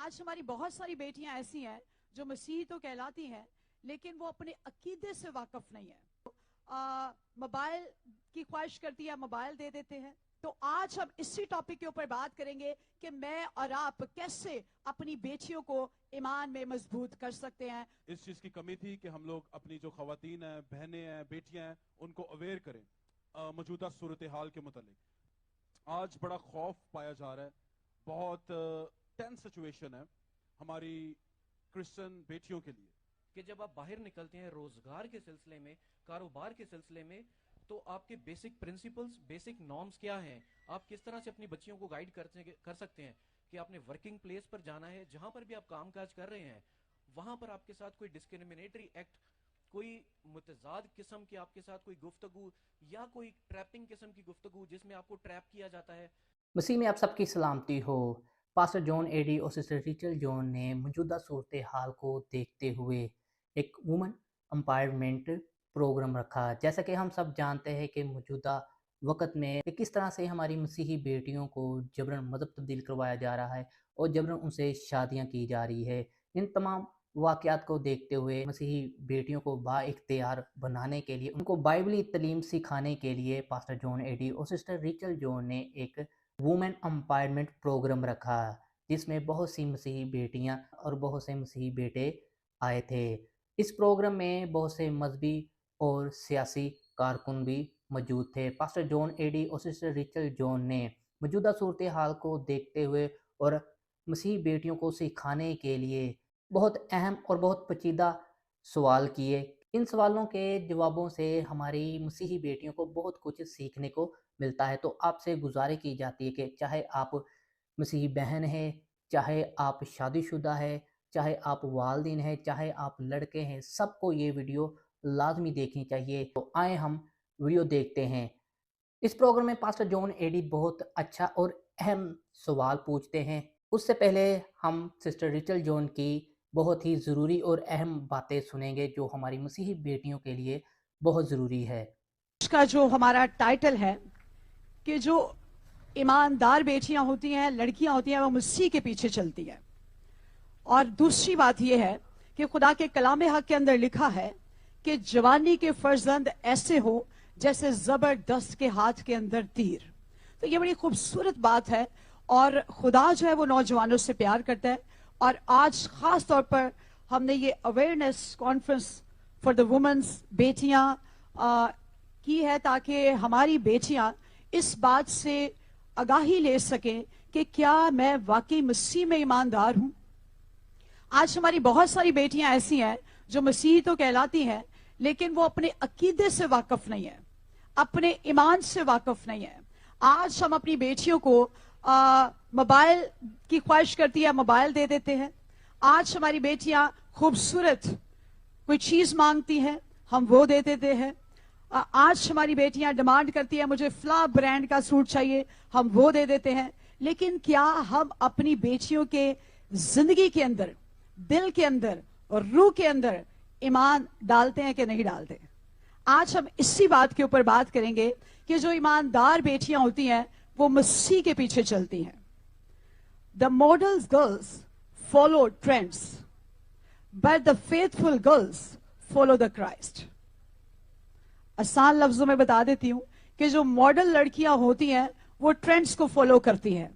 आज हमारी बहुत सारी बेटियां ऐसी हैं जो मसीही तो कहलाती हैं लेकिन वो अपने अकीदे से वाकिफ नहीं है। मोबाइल की ख्वाहिश करती है, मोबाइल दे देते हैं। तो आज हम इसी टॉपिक के ऊपर बात करेंगे कि मैं और आप कैसे अपनी बेटियों को ईमान में मजबूत कर सकते हैं। इस चीज की कमी थी कि हम लोग अपनी जो खवातीन हैं, बहनें हैं, बेटियां हैं, उनको अवेयर करें मौजूदा सूरत हाल के मुतालिक। आज बड़ा खौफ पाया जा रहा है, बहुत टेंस सिचुएशन है हमारी क्रिश्चियन बेटियों के लिए कि जब आप बाहर निकलते हैं रोजगार के सिलसिले में, कारोबार के सिलसिले में, तो आपके बेसिक प्रिंसिपल्स, बेसिक नॉर्म्स क्या हैं, आप किस तरह से अपनी बच्चियों को गाइड कर सकते हैं कि आपने वर्किंग प्लेस पर जाना है, जहां पर भी आप काम काज कर रहे हैं वहां पर आपके साथ कोई डिस्क्रिमिनेटरी एक्ट, कोई मुतजाद किस्म की आपके साथ कोई गुफ्तगू या कोई ट्रैपिंग किस्म की गुफ्तगू जिसमें आपको ट्रैप किया जाता है। मसीह में आप सबकी सलामती हो। पास्टर जॉन एडी और सिस्टर रिचल जॉन ने मौजूदा सूरत हाल को देखते हुए एक वुमेन एम्पावरमेंट प्रोग्राम रखा। जैसा कि हम सब जानते हैं कि मौजूदा वक़्त में किस तरह से हमारी मसीही बेटियों को जबरन मज़हब तब्दील करवाया जा रहा है और जबरन उनसे शादियां की जा रही है। इन तमाम वाक़यात को देखते हुए मसीही बेटियों को बाइख्तियार बनाने के लिए, उनको बाइबली तलीम सिखाने के लिए पास्टर जॉन एडी और सिस्टर रिचल जॉन ने एक वुमेन एम्पावरमेंट प्रोग्राम रखा, जिसमें बहुत सी मसीही बेटियां और बहुत से मसीही बेटे आए थे। इस प्रोग्राम में बहुत से मजहबी और सियासी कारकुन भी मौजूद थे। पास्टर जॉन एडी और सिस्टर रिचल जॉन ने मौजूदा सूरत हाल को देखते हुए और मसीही बेटियों को सिखाने के लिए बहुत अहम और बहुत पेचीदा सवाल किए। इन सवालों के जवाबों से हमारी मसीही बेटियों को बहुत कुछ सीखने को मिलता है। तो आपसे गुजारिश की जाती है कि चाहे आप मसीही बहन है, चाहे आप शादीशुदा है, चाहे आप वालिदैन हैं, चाहे आप लड़के हैं, सबको ये वीडियो लाजमी देखनी चाहिए। तो आए हम वीडियो देखते हैं। इस प्रोग्राम में पास्टर जॉन एडी बहुत अच्छा और अहम सवाल पूछते हैं। उससे पहले हम सिस्टर रिचल जॉन की बहुत ही ज़रूरी और अहम बातें सुनेंगे जो हमारी मसीही बेटियों के लिए बहुत ज़रूरी है। इसका जो हमारा टाइटल है कि जो ईमानदार बेटियां होती हैं, लड़कियां होती हैं, वो मसीह के पीछे चलती हैं। और दूसरी बात यह है कि खुदा के कलाम हक के अंदर लिखा है कि जवानी के फर्जंद ऐसे हो जैसे जबरदस्त के हाथ के अंदर तीर। तो ये बड़ी खूबसूरत बात है और खुदा जो है वो नौजवानों से प्यार करता है। और आज खास तौर पर हमने ये awareness conference for the women's बेटियां की है ताकि हमारी बेटियां इस बात से आगाही ले सकें कि क्या मैं वाकई मसीह में ईमानदार हूं। आज हमारी बहुत सारी बेटियां ऐसी हैं जो मसीही तो कहलाती हैं लेकिन वो अपने अकीदे से वाकिफ नहीं है, अपने ईमान से वाकिफ नहीं है। आज हम अपनी बेटियों को मोबाइल की ख्वाहिश करती है, मोबाइल दे देते हैं। आज हमारी बेटियां खूबसूरत कोई चीज मांगती हैं, हम वो दे देते हैं। आज हमारी बेटियां डिमांड करती है मुझे फ्ला ब्रांड का सूट चाहिए, हम वो दे देते हैं। लेकिन क्या हम अपनी बेटियों के जिंदगी के अंदर, दिल के अंदर और रूह के अंदर ईमान डालते हैं कि नहीं डालते? आज हम इसी बात के ऊपर बात करेंगे कि जो ईमानदार बेटियां होती हैं वो मसीह के पीछे चलती हैं। The models girls follow trends but the faithful girls follow the Christ. आसान लफ्जों में बता देती हूं कि जो मॉडल लड़कियां होती हैं वो ट्रेंड्स को फॉलो करती हैं,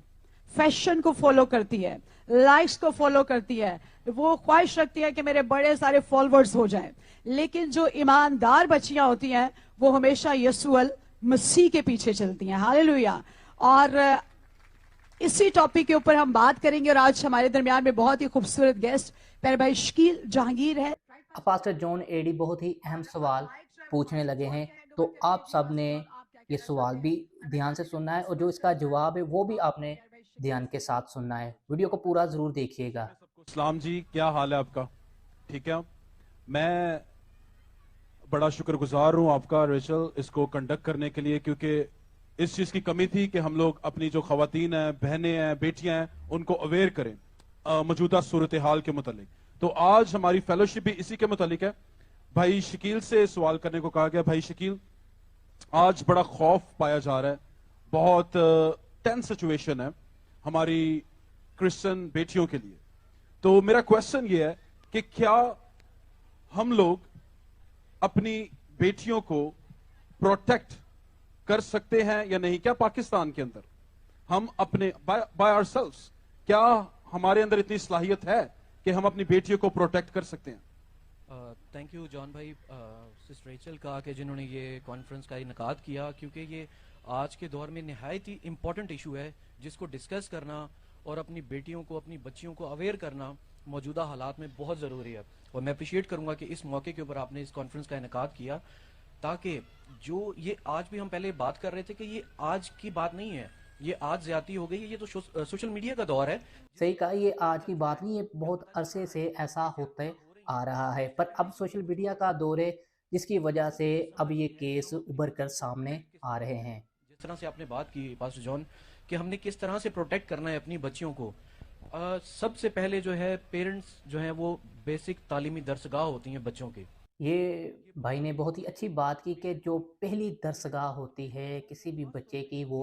फैशन को फॉलो करती है, लाइक्स को फॉलो करती है, वो ख्वाहिश रखती है कि मेरे बड़े सारे फॉलोअर्स हो जाएं। लेकिन जो ईमानदार बच्चियां होती हैं वो हमेशा यसूअल मसीह के पीछे चलती हैं। हालेलुया। और इसी टॉपिक के ऊपर हम बात करेंगे और आज हमारे दरमियान में बहुत ही खूबसूरत गेस्ट प्यारे भाई शकील जहांगीर है। पास्टर जॉन एडी बहुत ही अहम सवाल पूछने लगे हैं, तो आप सब ने ये सवाल भी ध्यान से सुनना है और जो इसका जवाब है वो भी आपने ध्यान के साथ सुनना है। वीडियो को पूरा जरूर देखिएगा। सलाम जी, क्या हाल है आपका? ठीक है। मैं बड़ा शुक्रगुजार हूं आपका रिचल इसको कंडक्ट करने के लिए, क्योंकि इस चीज की कमी थी कि हम लोग अपनी जो खवातीन हैं, बहनें हैं, बेटियां हैं, उनको अवेयर करें मौजूदा सूरत हाल के मुतालिक। तो आज हमारी फेलोशिप भी इसी के मुतालिक है। भाई शकील से सवाल करने को कहा गया। भाई शकील, आज बड़ा खौफ पाया जा रहा है, बहुत टेंस सिचुएशन है हमारी क्रिश्चियन बेटियों के लिए तो मेरा क्वेश्चन ये है कि क्या हम लोग अपनी बेटियों को प्रोटेक्ट कर सकते हैं या नहीं? क्या पाकिस्तान के अंदर हम अपने बाय आवरसेल्व्स, क्या हमारे अंदर इतनी सलाहियत है कि हम अपनी बेटियों को प्रोटेक्ट कर सकते हैं? थैंक यू जॉन भाई, सिस्टर रेचल का कि जिन्होंने ये कॉन्फ्रेंस का इनकाद किया, क्योंकि ये आज के दौर में नहायत ही इम्पोर्टेंट इशू है जिसको डिस्कस करना और अपनी बेटियों को, अपनी बच्चियों को अवेयर करना मौजूदा हालात में बहुत ज़रूरी है। और मैं अप्रिशिएट करूंगा कि इस मौके के ऊपर आपने इस कॉन्फ्रेंस का इनकाद किया, ताकि जो ये आज भी हम पहले बात कर रहे थे कि ये आज की बात नहीं है, ये आज ज्यादती हो गई है, ये तो सोशल मीडिया का दौर है। सही कहा, ये आज की बात नहीं है, बहुत अरसे से ऐसा होते आ रहा है, पर अब सोशल मीडिया का दौर है जिसकी वजह से अब ये केस उभर कर सामने आ रहे हैं। जिस तरह से आपने बात की पास्टर जॉन कि हमने किस तरह से प्रोटेक्ट करना है अपनी बच्चियों को, सबसे पहले जो है पेरेंट्स जो है वो बेसिक तालीमी दरसगाह होती हैं बच्चों की। ये भाई ने बहुत ही अच्छी बात की कि जो पहली दरसगाह होती है किसी भी बच्चे की वो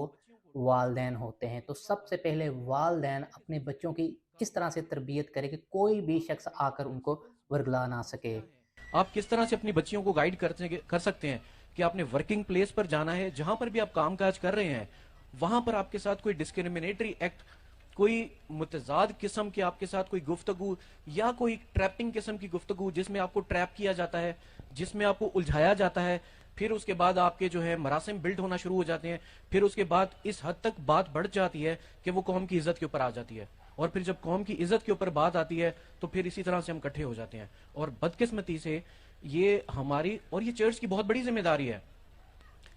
वालदैन होते हैं। तो सबसे पहले वालदैन अपने बच्चों की किस तरह से तरबियत करे कि कोई भी शख्स आकर उनको वर्गला ना सके। आप किस तरह से अपनी बच्चियों को गाइड कर सकते हैं कि आपने वर्किंग प्लेस पर जाना है, जहां पर भी आप काम काज कर रहे हैं वहां पर आपके साथ कोई डिस्क्रिमिनेटरी एक्ट, कोई मुतजाद किस्म की आपके साथ कोई गुफ्तगू या कोई ट्रैपिंग किस्म की गुफ्तगू जिसमें आपको ट्रैप किया जाता है, जिसमें आपको उलझाया जाता है, फिर उसके बाद आपके जो है मरासिम बिल्ड होना शुरू हो जाते हैं, फिर उसके बाद इस हद तक बात बढ़ जाती है कि वो कौम की इज्जत के ऊपर आ जाती है, और फिर जब कौम की इज्जत के ऊपर बात आती है तो फिर इसी तरह से हम इकट्ठे हो जाते हैं। और बदकिस्मती से ये हमारी और ये चर्च की बहुत बड़ी जिम्मेदारी है,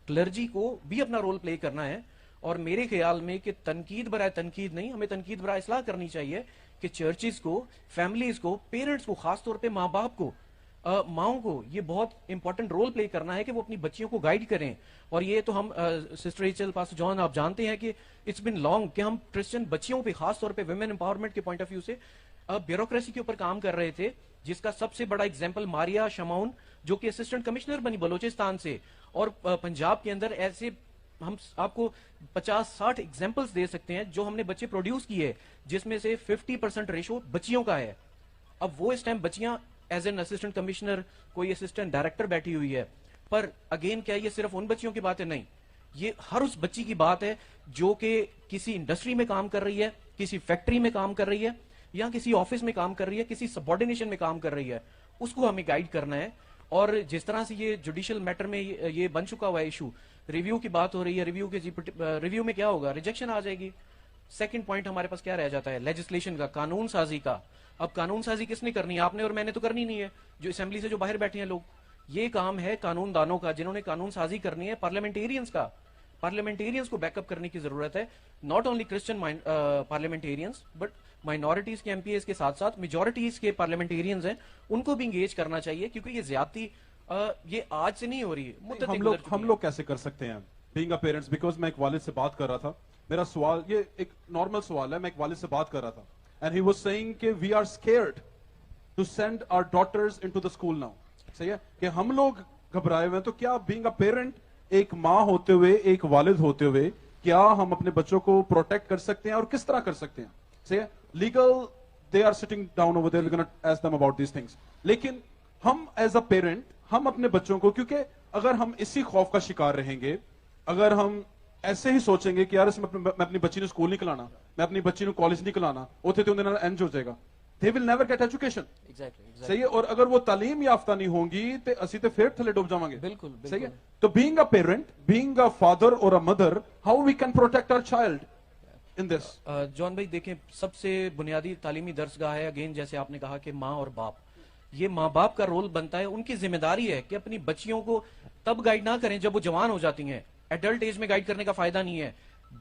क्लर्जी को भी अपना रोल प्ले करना है। और मेरे ख्याल में कि तनकीद बराए तनकीद नहीं, हमें तनकीद बराए इस्लाह करनी चाहिए कि चर्चिस को, फैमिलीज को, पेरेंट्स को, खासतौर पे माँ बाप को, माओं को ये बहुत इंपॉर्टेंट रोल प्ले करना है कि वो अपनी बच्चियों को गाइड करें। और ये तो हम सिस्टर रेचल, पास्टर जॉन, आप जानते हैं कि इट्स बिन लॉन्ग कि हम क्रिश्चियन बच्चियों पे, खासतौर पे वुमेन एम्पावरमेंट के पॉइंट ऑफ व्यू से ब्यूरोक्रेसी के ऊपर काम कर रहे थे, जिसका सबसे बड़ा एग्जाम्पल मारिया शमाउन जो कि असिस्टेंट कमिश्नर बनी बलोचिस्तान से। और पंजाब के अंदर ऐसे हम आपको 50-60 एग्जाम्पल्स दे सकते हैं जो हमने बच्चे प्रोड्यूस किए, जिसमें से 50% रेशो बच्चियों का है। अब वो इस टाइम बच्चियां एज एन असिस्टेंट कमिश्नर, कोई असिस्टेंट डायरेक्टर बैठी हुई है। पर अगेन क्या ये सिर्फ उन बच्चियों की बात है? नहीं, ये हर उस बच्ची की बात है जो कि किसी इंडस्ट्री में काम कर रही है, किसी फैक्ट्री में काम कर रही है, या किसी ऑफिस में काम कर रही है, किसी सबऑर्डिनेशन में काम कर रही है, उसको हमें गाइड करना है। और जिस तरह से ये जुडिशियल मैटर में ये बन चुका हुआ है इशू, रिव्यू की बात हो रही है, रिव्यू में क्या होगा? रिजेक्शन आ जाएगी। सेकंड पॉइंट हमारे पास क्या रह जाता है? लेजिस्लेशन का, कानून साजी का। अब कानून साजी किसने करनी है? आपने और मैंने तो करनी नहीं है, जो असेंबली से जो बाहर बैठे हैं लोग। ये काम है कानून दानों का, जिन्होंने कानून साजी करनी है, पार्लियामेंटेरियंस का। पार्लियामेंटेरियंस को बैकअप करने की जरूरत है, not only Christian parliamentarians but minorities के एमपीएस के साथ साथ मेजोरिटीज के पार्लियामेंटेरियंस हैं, उनको भी इंगेज करना चाहिए, क्योंकि ये ज्यादती ये आज से नहीं हो रही है। हम लोग कैसे कर सकते हैं बीइंग अ पेरेंट्स? बिकॉज मैं एक वालिद से बात कर रहा था, मेरा सवाल ये एक नॉर्मल सवाल है, मैं एक वालिद से बात कर रहा था, एंड ही वाज सेइंग कि we are scared to send our daughters into the school now. सही है कि हम लोग घबराए हुए हैं। तो क्या बीइंग अ पेरेंट, एक माँ होते हुए, एक वालिद होते हुए, क्या हम अपने बच्चों को प्रोटेक्ट कर सकते हैं और किस तरह कर सकते हैं? सही है, legal they are sitting down over there, we can not ask them about these things. लेकिन हम एज अ पेरेंट, हम अपने बच्चों को, क्योंकि अगर हम इसी खौफ का शिकार रहेंगे, अगर हम ऐसे ही सोचेंगे कि यार मैं अपनी बच्ची ने स्कूल नहीं खिलाना, मैं अपनी बच्ची ने कॉलेज नहीं खिलाना, उतने तो उन्हें एंज हो जाएगा, they will never get education। Exactly। सही है, और अगर वो तालीम याफ्ता नहीं होंगी तो असी तो फिर थले डूब जावांगे। बिल्कुल। सही है, तो being a parent, being a father और a mother, how we can protect our child in this? John भाई देखें, सबसे बुनियादी तालीमी दरसगाह है, अगेन जैसे आपने कहा कि माँ और बाप, ये माँ बाप का रोल बनता है, उनकी जिम्मेदारी है कि अपनी बच्चियों को तब गाइड ना करें जब वो जवान हो जाती हैं। एडल्ट एज में गाइड करने का फायदा नहीं है,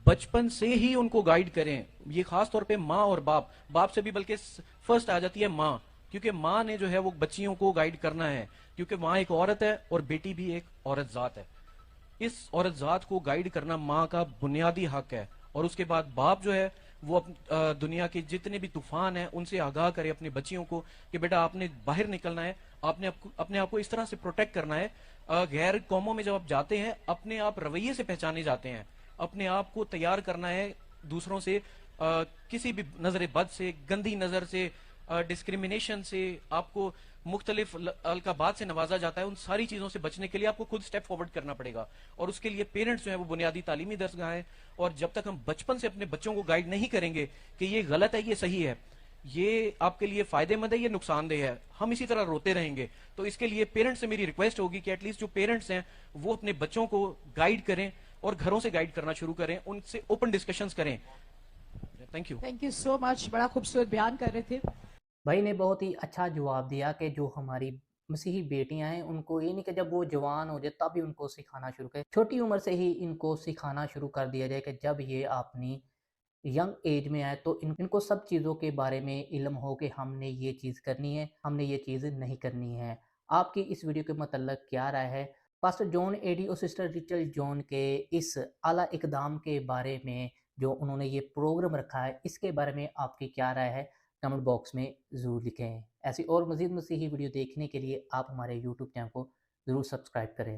बचपन से ही उनको गाइड करें। ये खास तौर पे माँ और बाप से भी बल्कि फर्स्ट आ जाती है माँ, क्योंकि माँ ने जो है वो बच्चियों को गाइड करना है, क्योंकि माँ एक औरत है और बेटी भी एक औरत जात है। इस औरत जात को गाइड करना माँ का बुनियादी हक है। और उसके बाद बाप जो है वो दुनिया के जितने भी तूफान हैं उनसे आगाह करे अपनी बच्चियों को कि बेटा आपने बाहर निकलना है, आपने अपने आप को इस तरह से प्रोटेक्ट करना है। गैर कौमों में जब आप जाते हैं, अपने आप रवैये से पहचाने जाते हैं, अपने आप को तैयार करना है दूसरों से किसी भी नजर बद से, गंदी नजर से, डिस्क्रिमिनेशन से, आपको मुख्तलिफ अलकाबात से नवाजा जाता है, उन सारी चीज़ों से बचने के लिए आपको खुद स्टेप फॉरवर्ड करना पड़ेगा। और उसके लिए पेरेंट्स जो है वो बुनियादी तालीमी दरसगाह है, और जब तक हम बचपन से अपने बच्चों को गाइड नहीं करेंगे कि ये गलत है, ये सही है, ये आपके लिए फायदेमंद है, ये नुकसानदेह है, हम इसी तरह रोते रहेंगे। तो इसके लिए पेरेंट्स से मेरी रिक्वेस्ट होगी कि एटलीस्ट जो पेरेंट्स हैं वो अपने बच्चों को गाइड करें और घरों से गाइड करना शुरू करें, उनसे ओपन डिस्कशंस करें। Thank you so much. बड़ा खूबसूरत बयान कर रहे थे भाई ने, बहुत ही अच्छा जवाब दिया कि जो हमारी मसीही बेटियां हैं उनको ये नहीं कि जब वो जवान हो जाए तभी उनको सिखाना शुरू करें, छोटी उम्र से ही इनको सिखाना शुरू कर दिया जाए कि जब ये अपनी यंग एज में आए तो इनको सब चीज़ों के बारे में इल्म हो कि हमने ये चीज़ करनी है, हमने ये चीज़ नहीं करनी है। आपकी इस वीडियो के मतलब क्या राय है? पास्टर जॉन एडी और सिस्टर रिचल जॉन के इस आला इकदाम के बारे में, जो उन्होंने ये प्रोग्राम रखा है, इसके बारे में आपकी क्या राय है? कमेंट बॉक्स में ज़रूर लिखें। ऐसी और मज़ीद मसीही वीडियो देखने के लिए आप हमारे यूट्यूब चैनल को ज़रूर सब्सक्राइब करें।